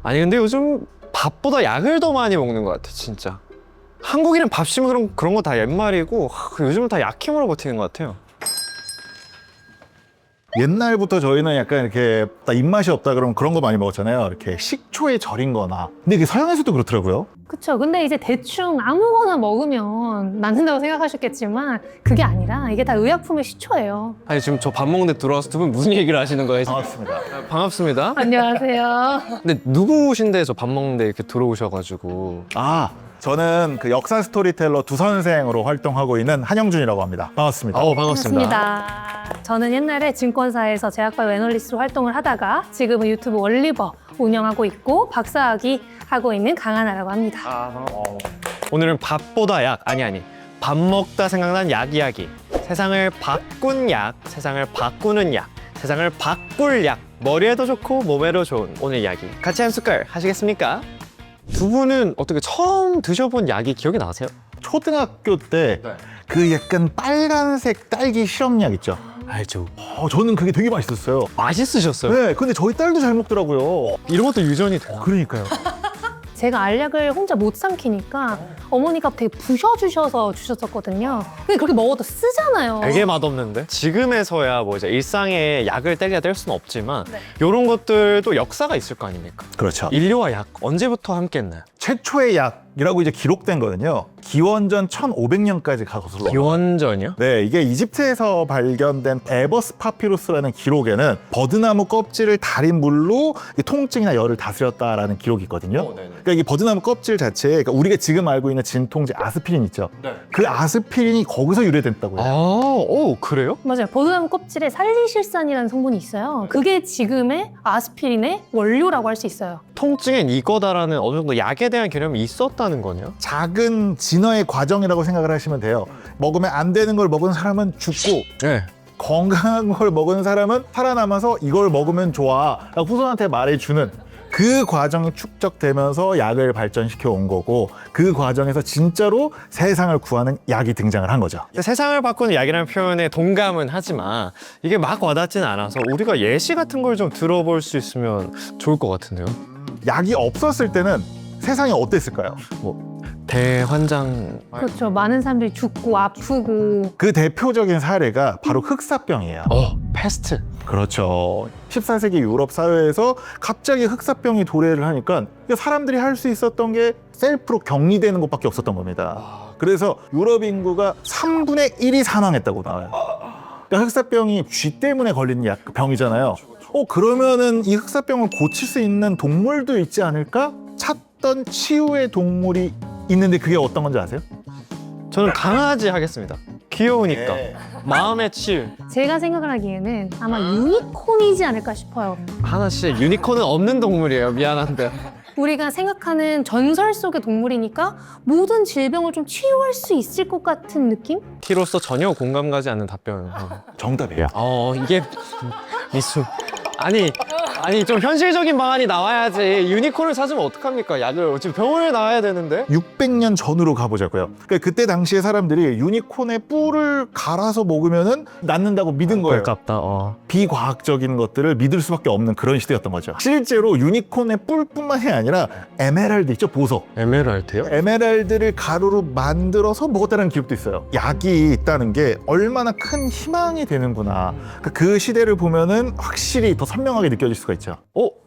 아니 근데 요즘 밥보다 약을 더 많이 먹는 것 같아 진짜. 한국인은 밥심은 그런 거 다 옛말이고 요즘은 다 약 힘으로 버티는 것 같아요. 옛날부터 저희는 약간 이렇게 딱 입맛이 없다 그러면 그런 거 많이 먹었잖아요. 이렇게 식초에 절인 거나. 근데 이게 서양에서도 그렇더라고요. 그쵸. 근데 이제 대충 아무거나 먹으면 낫는다고 생각하셨겠지만 그게 아니라 이게 다 의약품의 시초예요. 아니 지금 저 밥 먹는데 들어와서 두 분 무슨 얘기를 하시는 거예요? 반갑습니다. 반갑습니다. 안녕하세요. 근데 누구신데 저 밥 먹는데 이렇게 들어오셔가지고. 저는 그 역사 스토리텔러 두 선생으로 활동하고 있는 한영준이라고 합니다. 반갑습니다. 반갑습니다. 저는 옛날에 증권사에서 제약바이오 애널리스트로 활동을 하다가 지금은 유튜브 원리버 운영하고 있고 박사학위 하고 있는 강하나라고 합니다. 오늘은 밥보다 약, 아니 밥 먹다 생각난 약 이야기. 세상을 바꾼 약, 세상을 바꾸는 약, 세상을 바꿀 약. 머리에도 좋고 몸에도 좋은 오늘 이야기 같이 한 숟갈 하시겠습니까? 두 분은 어떻게 처음 드셔본 약이 기억이 나세요? 초등학교 때 그 약간 빨간색 딸기 시럽약 있죠? 알죠. 저는 그게 되게 맛있었어요. 맛있으셨어요? 네, 근데 저희 딸도 잘 먹더라고요. 이런 것도 유전이 되나? 그러니까요. 제가 알약을 혼자 못 삼키니까 어머니가 되게 부셔주셔서 주셨었거든요. 근데 그렇게 먹어도 쓰잖아요. 되게 맛없는데? 지금에서야 뭐 이제 일상에 약을 떼게 뗄 수는 없지만 이런 것들도 역사가 있을 거 아닙니까? 그렇죠. 인류와 약 언제부터 함께 했나요? 최초의 약이라고 이제 기록된 거는요. 기원전 1500년까지 거슬러. 기원전이요? 네, 이게 이집트에서 발견된 에버스 파피루스라는 기록에는 버드나무 껍질을 달인 물로 통증이나 열을 다스렸다라는 기록이 있거든요. 그러니까 이게 버드나무 껍질 자체에 그러니까 우리가 지금 알고 있는 진통제 아스피린 있죠. 그 아스피린이 거기서 유래됐다고 해요. 그래요? 맞아요. 버드나무 껍질에 살리실산이라는 성분이 있어요. 그게 지금의 아스피린의 원료라고 할 수 있어요. 통증엔 이거다라는 어느 정도 약에 대한 개념이 있었다는 거네요? 작은 진화의 과정이라고 생각을 하시면 돼요. 먹으면 안 되는 걸 먹은 사람은 죽고 네. 건강한 걸 먹은 사람은 살아남아서 이걸 먹으면 좋아 라고 후손한테 말해주는 그 과정이 축적되면서 약을 발전시켜 온 거고 그 과정에서 진짜로 세상을 구하는 약이 등장을 한 거죠. 세상을 바꾸는 약이라는 표현에 동감은 하지만 이게 막 와닿지는 않아서 우리가 예시 같은 걸 좀 들어볼 수 있으면 좋을 것 같은데요? 약이 없었을 때는 세상이 어땠을까요? 대환장... 그렇죠. 많은 사람들이 죽고 아프고. 그 대표적인 사례가 바로 흑사병이에요. 패스트. 그렇죠. 14세기 유럽 사회에서 갑자기 흑사병이 도래를 하니까 사람들이 할 수 있었던 게 셀프로 격리되는 것밖에 없었던 겁니다. 그래서 유럽 인구가 3분의 1이 사망했다고 나와요. 그러니까 흑사병이 쥐 때문에 걸리는 병이잖아요. 그러면은 이 흑사병을 고칠 수 있는 동물도 있지 않을까? 찾던 치유의 동물이 있는데 그게 어떤 건지 아세요? 저는 강아지 하겠습니다. 귀여우니까. 마음의 치유. 제가 생각을 하기에는 아마 유니콘이지 않을까 싶어요. 하나씩 유니콘은 없는 동물이에요. 미안한데. 우리가 생각하는 전설 속의 동물이니까 모든 질병을 좀 치유할 수 있을 것 같은 느낌? 키로서 전혀 공감 가지 않는 답변. 정답이에요. 이게 미수. 아니 좀 현실적인 방안이 나와야지. 유니콘을 찾으면 어떡합니까? 약을 지금 병원에 나와야 되는데. 600년 전으로 가보자고요. 그러니까 그때 당시에 사람들이 유니콘의 뿔을 갈아서 먹으면은 낫는다고 믿은 거예요. 아깝다. 비과학적인 것들을 믿을 수밖에 없는 그런 시대였던 거죠. 실제로 유니콘의 뿔뿐만이 아니라 에메랄드 있죠, 보석. 에메랄드요? 에메랄드를 가루로 만들어서 먹었다는 기록도 있어요. 약이 있다는 게 얼마나 큰 희망이 되는구나. 그 시대를 보면은 확실히 더 선명하게 느껴질 수가 있죠.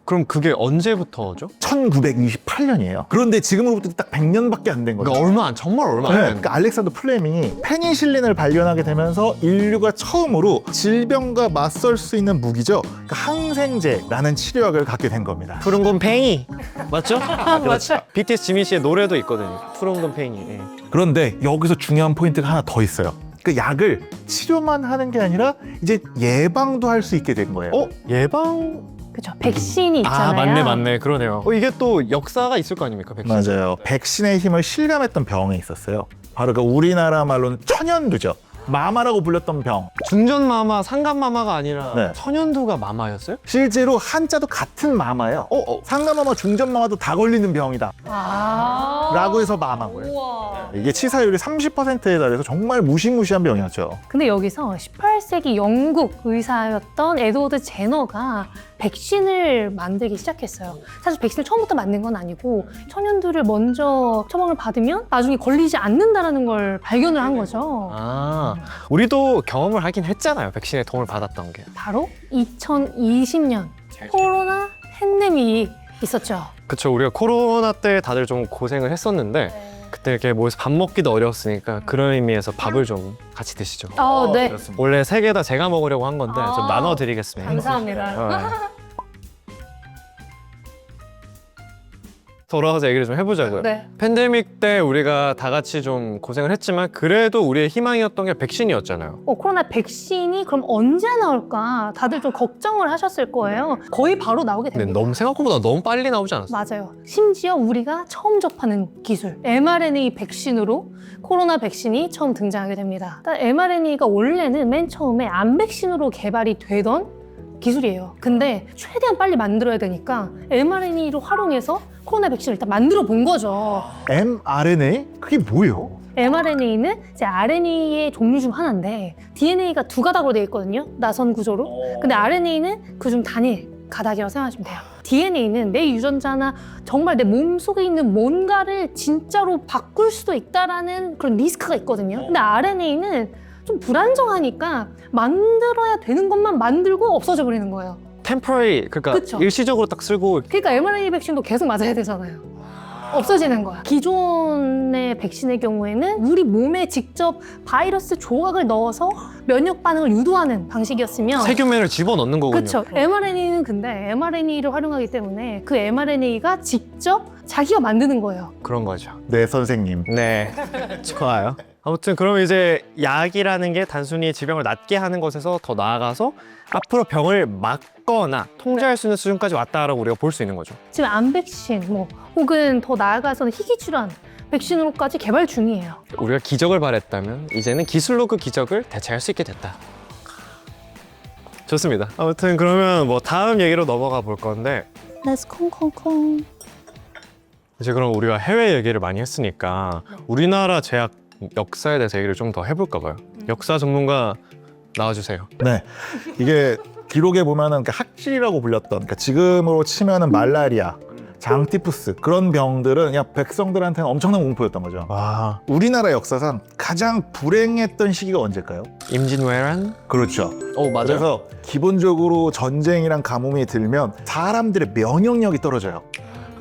그럼 그게 언제부터죠? 1928년이에요. 그런데 지금으로부터 딱 100년밖에 안 된 거죠. 그러니까 정말 얼마 안 됐는데. 그러니까 알렉산더 플레밍이 페니실린을 발견하게 되면서 인류가 처음으로 질병과 맞설 수 있는 무기죠. 그러니까 항생제라는 치료약을 갖게 된 겁니다. 푸른 곰팽이 맞죠? 맞죠. BTS 지민 씨의 노래도 있거든요. 푸른 곰팽이. 예. 그런데 여기서 중요한 포인트가 하나 더 있어요. 그 약을 치료만 하는 게 아니라 이제 예방도 할 수 있게 된 거예요. 예방? 그렇죠. 백신이 있잖아요. 맞네. 그러네요. 이게 또 역사가 있을 거 아닙니까? 백신. 맞아요. 백신의 힘을 실감했던 병이 있었어요. 바로 그 우리나라 말로는 천연두죠. 마마라고 불렸던 병. 중전마마, 상간마마가 아니라 네. 천연두가 마마였어요? 실제로 한자도 같은 마마예요. 상간마마, 중전마마도 다 걸리는 병이다 라고 해서 마마인 거예요. 우와. 이게 치사율이 30%에 달해서 정말 무시무시한 병이었죠. 근데 여기서 18세기 영국 의사였던 에드워드 제너가 백신을 만들기 시작했어요. 사실 백신을 처음부터 만든 건 아니고 청년들을 먼저 처방을 받으면 나중에 걸리지 않는다는 걸 발견을 한 거죠. 아, 우리도 경험을 하긴 했잖아요. 백신의 도움을 받았던 게. 바로 2020년 코로나 팬데믹이 있었죠. 그쵸. 우리가 코로나 때 다들 좀 고생을 했었는데 그때 이렇게 모여서 밥 먹기도 어려웠으니까 그런 의미에서 밥을 좀 같이 드시죠. 네. 그렇습니다. 원래 3개 다 제가 먹으려고 한 건데 좀 아, 나눠드리겠습니다. 감사합니다. 돌아가서 얘기를 좀 해보자고요. 네. 팬데믹 때 우리가 다 같이 좀 고생을 했지만 그래도 우리의 희망이었던 게 백신이었잖아요. 코로나 백신이 그럼 언제 나올까 다들 좀 걱정을 하셨을 거예요. 거의 바로 나오게 근데 됩니다. 너무 생각보다 너무 빨리 나오지 않았어요? 맞아요. 심지어 우리가 처음 접하는 기술 mRNA 백신으로 코로나 백신이 처음 등장하게 됩니다. mRNA가 원래는 맨 처음에 암 백신으로 개발이 되던 기술이에요. 근데 최대한 빨리 만들어야 되니까 mRNA를 활용해서 코로나 백신을 일단 만들어 본 거죠. mRNA? 그게 뭐예요? mRNA는 이제 RNA의 종류 중 하나인데 DNA가 두 가닥으로 되어 있거든요. 나선 구조로. 근데 RNA는 그중 단일 가닥이라고 생각하시면 돼요. DNA는 내 유전자나 정말 내 몸속에 있는 뭔가를 진짜로 바꿀 수도 있다라는 그런 리스크가 있거든요. 근데 RNA는 좀 불안정하니까 만들어야 되는 것만 만들고 없어져 버리는 거예요. 템포러리, 그러니까 그쵸. 일시적으로 딱 쓰고 그러니까 mRNA 백신도 계속 맞아야 되잖아요. 없어지는 거야. 기존의 백신의 경우에는 우리 몸에 직접 바이러스 조각을 넣어서 면역 반응을 유도하는 방식이었으면 세균면을 집어넣는 거군요. 그렇죠. mRNA는 근데 mRNA를 활용하기 때문에 그 mRNA가 직접 자기가 만드는 거예요. 그런 거죠. 네, 선생님. 네, 좋아요. 아무튼 그럼 이제 약이라는 게 단순히 질병을 낫게 하는 것에서 더 나아가서 앞으로 병을 막거나 통제할 수 있는 수준까지 왔다라고 우리가 볼 수 있는 거죠. 지금 암 백신 혹은 더 나아가서는 희귀질환 백신으로까지 개발 중이에요. 우리가 기적을 바랬다면 이제는 기술로 그 기적을 대체할 수 있게 됐다. 좋습니다. 아무튼 그러면 뭐 다음 얘기로 넘어가 볼 건데 Let's 콩콩콩. 이제 그럼 우리가 해외 얘기를 많이 했으니까 우리나라 제약 역사에 대해서 얘기를 좀 더 해볼까 봐요. 역사 전문가 나와주세요. 네, 이게 기록에 보면은 학질이라고 불렸던, 그러니까 지금으로 치면은 말라리아, 장티푸스 그런 병들은 그냥 백성들한테는 엄청난 공포였던 거죠. 와, 우리나라 역사상 가장 불행했던 시기가 언제일까요? 임진왜란? 그렇죠. 맞아요. 그래서 기본적으로 전쟁이랑 가뭄이 들면 사람들의 면역력이 떨어져요.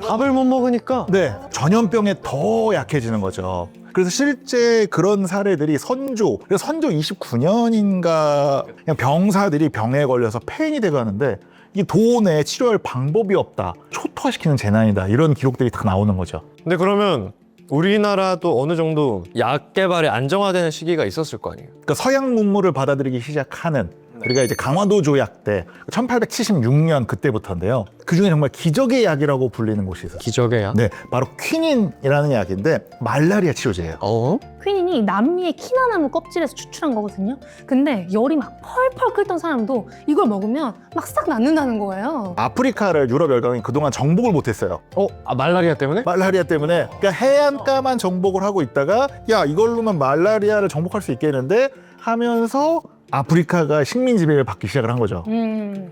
밥을 못 먹으니까 네, 전염병에 더 약해지는 거죠. 그래서 실제 그런 사례들이 선조 29년인가 그냥 병사들이 병에 걸려서 폐인이 돼가는데 이 도내 치료할 방법이 없다, 초토화시키는 재난이다, 이런 기록들이 다 나오는 거죠. 근데 그러면 우리나라도 어느 정도 약 개발이 안정화되는 시기가 있었을 거 아니에요? 그러니까 서양 문물을 받아들이기 시작하는, 우리가 이제 강화도 조약 때 1876년 그때부터인데요. 그 중에 정말 기적의 약이라고 불리는 곳이 있어요. 기적의 약? 네, 바로 퀴닌이라는 약인데 말라리아 치료제예요. 퀴닌이 남미의 키나나무 껍질에서 추출한 거거든요. 근데 열이 막 펄펄 끓던 사람도 이걸 먹으면 막 싹 낫는다는 거예요. 아프리카를 유럽 열강이 그동안 정복을 못했어요. 말라리아 때문에? 말라리아 때문에. 그러니까 해안가만 정복을 하고 있다가 야, 이걸로만 말라리아를 정복할 수 있겠는데 하면서 아프리카가 식민 지배를 받기 시작을 한 거죠.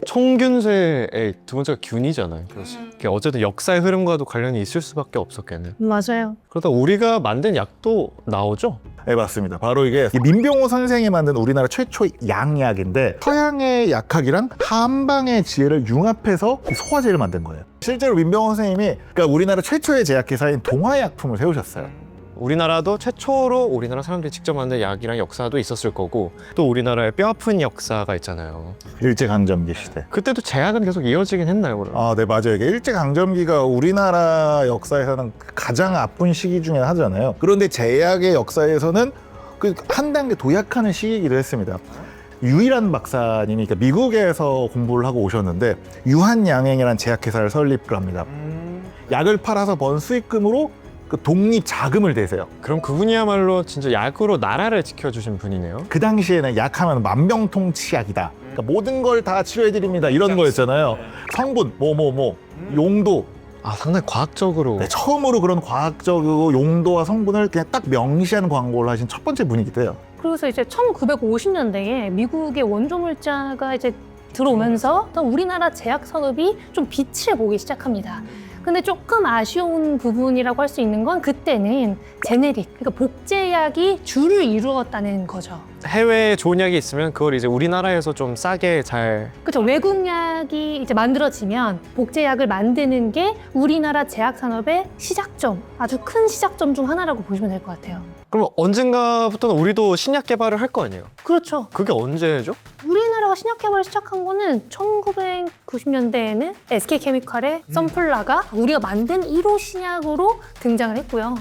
총균세의 두 번째가 균이잖아요. 그게 어쨌든 역사의 흐름과도 관련이 있을 수밖에 없었겠네. 맞아요. 그러다 우리가 만든 약도 나오죠? 네, 맞습니다. 바로 이게 민병호 선생이 만든 우리나라 최초의 양약인데 서양의 약학이랑 한방의 지혜를 융합해서 이 소화제를 만든 거예요. 실제로 민병호 선생님이 그러니까 우리나라 최초의 제약회사인 동화약품을 세우셨어요. 우리나라도 최초로 우리나라 사람들이 직접 만든 약이랑 역사도 있었을 거고 또 우리나라의 뼈아픈 역사가 있잖아요. 일제강점기 시대. 그때도 제약은 계속 이어지긴 했나요, 그럼? 아, 네, 맞아요. 이게 일제강점기가 우리나라 역사에서는 가장 아픈 시기 중에 하나잖아요. 그런데 제약의 역사에서는 그 한 단계 도약하는 시기이기도 했습니다. 유일한 박사님이 그러니까 미국에서 공부를 하고 오셨는데 유한양행이라는 제약회사를 설립을 합니다. 약을 팔아서 번 수익금으로 그 독립 자금을 대세요. 그럼 그분이야말로 진짜 약으로 나라를 지켜주신 분이네요. 그 당시에는 약하면 만병통치약이다. 그러니까 모든 걸 다 치료해드립니다. 이런 거였잖아요. 성분, 용도. 상당히 과학적으로. 네, 처음으로 그런 과학적이고 용도와 성분을 그냥 딱 명시하는 광고를 하신 첫 번째 분이기도 해요. 그래서 이제 1950년대에 미국의 원조 물자가 이제 들어오면서 또 우리나라 제약 산업이 좀 빛을 보기 시작합니다. 근데 조금 아쉬운 부분이라고 할 수 있는 건 그때는 제네릭, 그러니까 복제약이 주를 이루었다는 거죠. 해외에 좋은 약이 있으면 그걸 이제 우리나라에서 좀 싸게 잘 그렇죠. 외국 약이 이제 만들어지면 복제약을 만드는 게 우리나라 제약 산업의 시작점, 아주 큰 시작점 중 하나라고 보시면 될 것 같아요. 그럼 언젠가부터는 우리도 신약 개발을 할 거 아니에요? 그렇죠. 그게 언제죠? 우리나라가 신약 개발을 시작한 거는 1990년대에는 SK케미칼의 선플라가 우리가 만든 1호 신약으로 등장을 했고요.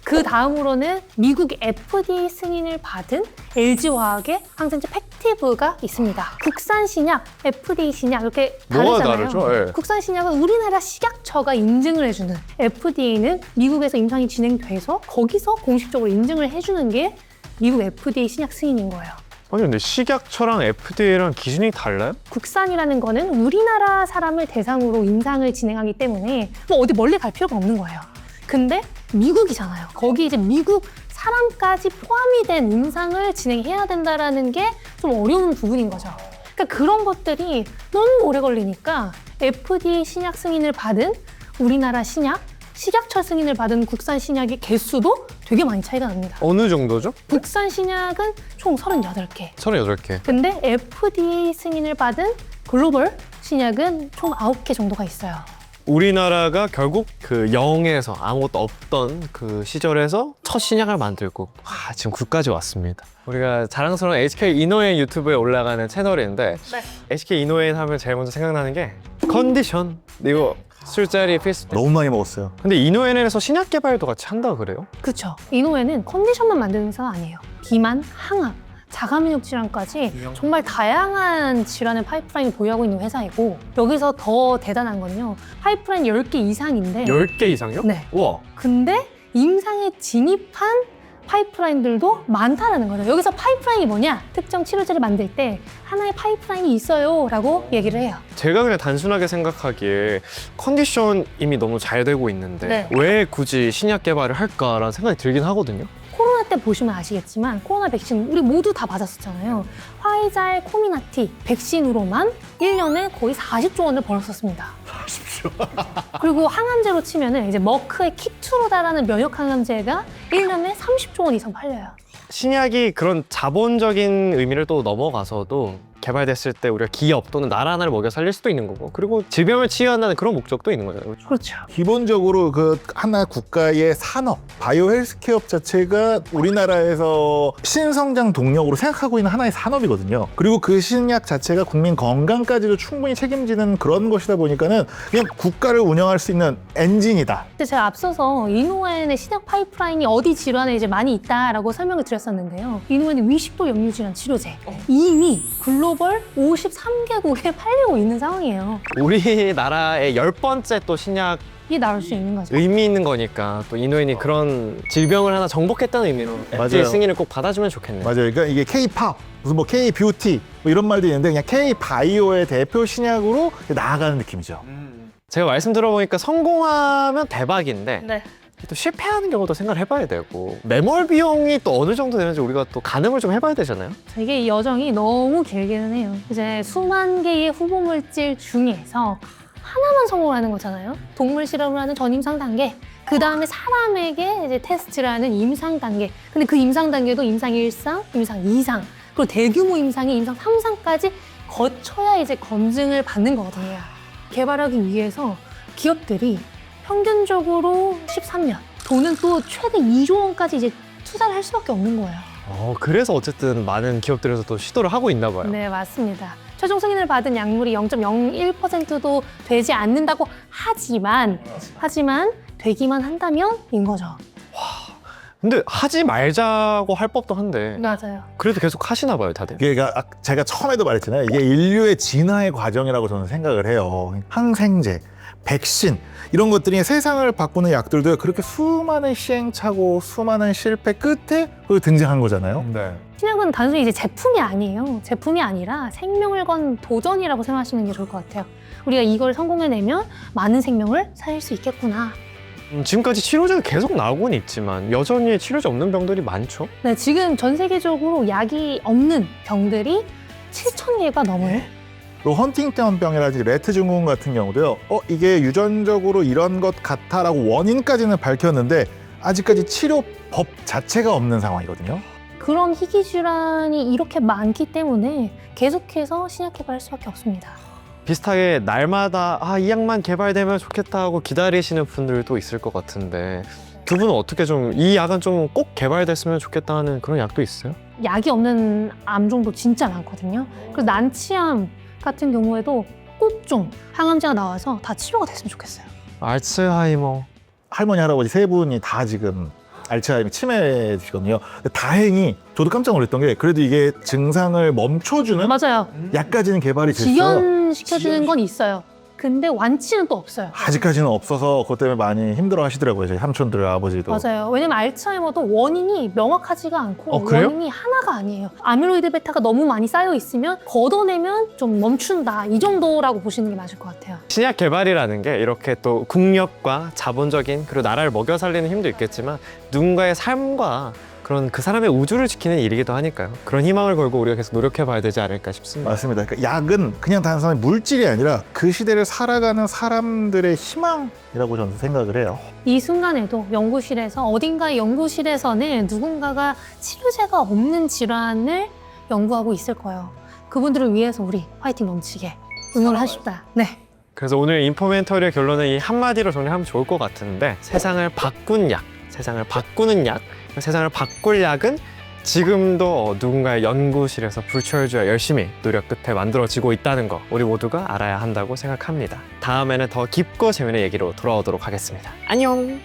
그 다음으로는 미국 FDA 승인을 받은 LG화학의 항생제 팩티브가 있습니다. 국산 신약, FDA 신약 이렇게 뭐가 다르잖아요. 다르죠? 예. 국산 신약은 우리나라 식약처가 인증을 해주는, FDA는 미국에서 임상이 진행돼서 거기서 공식적으로 인증을 해주는 게 미국 FDA 신약 승인인 거예요. 아니 근데 식약처랑 FDA랑 기준이 달라요? 국산이라는 거는 우리나라 사람을 대상으로 임상을 진행하기 때문에 뭐 어디 멀리 갈 필요가 없는 거예요. 근데 미국이잖아요. 거기 이제 미국 사람까지 포함이 된 임상을 진행해야 된다라는 게 좀 어려운 부분인 거죠. 그러니까 그런 것들이 너무 오래 걸리니까 FDA 신약 승인을 받은 우리나라 신약, 식약처 승인을 받은 국산 신약의 개수도 되게 많이 차이가 납니다. 어느 정도죠? 국산 신약은 총 38개. 38개. 근데 FDA 승인을 받은 글로벌 신약은 총 9개 정도가 있어요. 우리나라가 결국 그 0에서 아무것도 없던 그 시절에서 첫 신약을 만들고 지금 9까지 왔습니다. 우리가 자랑스러운 HK 이노엔 유튜브에 올라가는 채널인데 HK 이노엔 하면 제일 먼저 생각나는 게 컨디션 이거 술자리 필수. 너무 많이 먹었어요. 근데 이노엔에서 신약 개발도 같이 한다 그래요? 그렇죠. 이노엔은 컨디션만 만드는 회사가 아니에요. 비만, 항암, 자가면역 질환까지 정말 다양한 질환의 파이프라인을 보유하고 있는 회사이고 여기서 더 대단한 건요. 파이프라인 10개 이상인데 10개 이상요? 네. 우와. 근데 임상에 진입한 파이프라인들도 많다라는 거죠. 여기서 파이프라인이 뭐냐? 특정 치료제를 만들 때 하나의 파이프라인이 있어요 라고 얘기를 해요. 제가 그냥 단순하게 생각하기에 컨디션 이미 너무 잘 되고 있는데 네. 왜 굳이 신약 개발을 할까라는 생각이 들긴 하거든요. 코로나 때 보시면 아시겠지만 코로나 백신 우리 모두 다 맞았었잖아요. 화이자의 코미나티 백신으로만 1년에 거의 40조 원을 벌었었습니다. 40조. 그리고 항암제로 치면은 이제 머크의 키투로다라는 면역 항암제가 1년에 30조 원 이상 팔려요. 신약이 그런 자본적인 의미를 또 넘어가서도 개발됐을 때 우리가 기업 또는 나라 하나를 먹여 살릴 수도 있는 거고 그리고 질병을 치유한다는 그런 목적도 있는 거예요. 그렇죠? 그렇죠. 기본적으로 그 하나 국가의 산업, 바이오 헬스케어 자체가 우리나라에서 신성장 동력으로 생각하고 있는 하나의 산업이거든요. 그리고 그 신약 자체가 국민 건강까지도 충분히 책임지는 그런 것이다 보니까는 그냥 국가를 운영할 수 있는 엔진이다. 근데 제가 앞서서 이노엔의 신약 파이프라인이 어디 질환에 이제 많이 있다라고 설명을 드렸었는데요. 이노엔의 위식도 역류 질환 치료제 이미 글로벌 53개국에 팔리고 있는 상황이에요. 우리나라의 10번째 또 신약 이게 나올 수 있는 거죠. 의미 있는 거니까 또 이노엔이 그런 질병을 하나 정복했다는 의미로 맞아요. FDA 승인을 꼭 받아주면 좋겠네요. 맞아요. 그러니까 이게 K-팝, 무슨 뭐 K-뷰티 뭐 이런 말도 있는데 그냥 K-바이오의 대표 신약으로 나아가는 느낌이죠. 제가 말씀 들어보니까 성공하면 대박인데 네. 또 실패하는 경우도 생각을 해봐야 되고 매몰 비용이 또 어느 정도 되는지 우리가 또 가늠을 좀 해봐야 되잖아요. 이게 이 여정이 너무 길기는 해요. 이제 수만 개의 후보 물질 중에서 하나만 성공하는 거잖아요. 동물 실험을 하는 전임상 단계, 그 다음에 사람에게 이제 테스트를 하는 임상 단계. 근데 그 임상 단계도 임상 1상, 임상 2상, 그리고 대규모 임상이 임상 3상까지 거쳐야 이제 검증을 받는 거거든요. 개발하기 위해서 기업들이 평균적으로 13년, 돈은 또 최대 2조 원까지 이제 투자를 할 수밖에 없는 거예요. 그래서 어쨌든 많은 기업들에서 또 시도를 하고 있나 봐요. 네, 맞습니다. 최종 승인을 받은 약물이 0.01%도 되지 않는다고 하지만 되기만 한다면인 거죠. 근데 하지 말자고 할 법도 한데 맞아요. 그래도 계속 하시나 봐요, 다들. 그러니까 제가 처음에도 말했잖아요. 이게 인류의 진화의 과정이라고 저는 생각을 해요. 항생제, 백신 이런 것들이 세상을 바꾸는 약들도 그렇게 수많은 시행착오, 수많은 실패 끝에 등장한 거잖아요. 네. 신약은 단순히 이제 제품이 아니에요. 제품이 아니라 생명을 건 도전이라고 생각하시는 게 좋을 것 같아요. 우리가 이걸 성공해내면 많은 생명을 살릴 수 있겠구나. 지금까지 치료제가 계속 나오고는 있지만 여전히 치료제 없는 병들이 많죠. 네, 지금 전 세계적으로 약이 없는 병들이 7,000개가 넘어요. 그리고 헌팅턴병이라든지 레트 증후군 같은 경우도요. 이게 유전적으로 이런 것 같아라고 원인까지는 밝혔는데 아직까지 치료법 자체가 없는 상황이거든요. 그런 희귀 질환이 이렇게 많기 때문에 계속해서 신약 개발할 수밖에 없습니다. 비슷하게 날마다 이 약만 개발되면 좋겠다 하고 기다리시는 분들도 있을 것 같은데 두 분은 어떻게 좀 이 약은 좀 꼭 개발됐으면 좋겠다 하는 그런 약도 있어요? 약이 없는 암종도 진짜 많거든요. 그래서 난치암 같은 경우에도 꼭 좀 항암제가 나와서 다 치료가 됐으면 좋겠어요. 알츠하이머. 할머니, 할아버지 세 분이 다 지금 알츠하이머 치매시거든요. 근데 다행히 저도 깜짝 놀랐던 게 그래도 이게 증상을 멈춰주는 맞아요. 약까지는 개발이 됐어요. 지연시켜주는 건 있어요. 근데 완치는 또 없어요. 아직까지는 없어서 그것 때문에 많이 힘들어 하시더라고요. 저희 삼촌들 아버지도. 맞아요. 왜냐면 알츠하이머도 원인이 명확하지가 않고 그래요? 원인이 하나가 아니에요. 아밀로이드 베타가 너무 많이 쌓여 있으면 걷어내면 좀 멈춘다. 이 정도라고 보시는 게 맞을 것 같아요. 신약 개발이라는 게 이렇게 또 국력과 자본적인 그리고 나라를 먹여 살리는 힘도 있겠지만 누군가의 삶과 그런 그 사람의 우주를 지키는 일이기도 하니까요. 그런 희망을 걸고 우리가 계속 노력해봐야 되지 않을까 싶습니다. 맞습니다. 그러니까 약은 그냥 단순히 물질이 아니라 그 시대를 살아가는 사람들의 희망이라고 저는 생각을 해요. 이 순간에도 연구실에서 어딘가의 연구실에서는 누군가가 치료제가 없는 질환을 연구하고 있을 거예요. 그분들을 위해서 우리 화이팅 넘치게 응원하십다. 네. 그래서 오늘 인포멘터리의 결론은 이 한마디로 정리하면 좋을 것 같은데 세상을 바꾼 약, 세상을 바꾸는 약, 세상을 바꿀 약은 지금도 누군가의 연구실에서 불철주야 열심히 노력 끝에 만들어지고 있다는 거 우리 모두가 알아야 한다고 생각합니다. 다음에는 더 깊고 재미있는 얘기로 돌아오도록 하겠습니다. 안녕!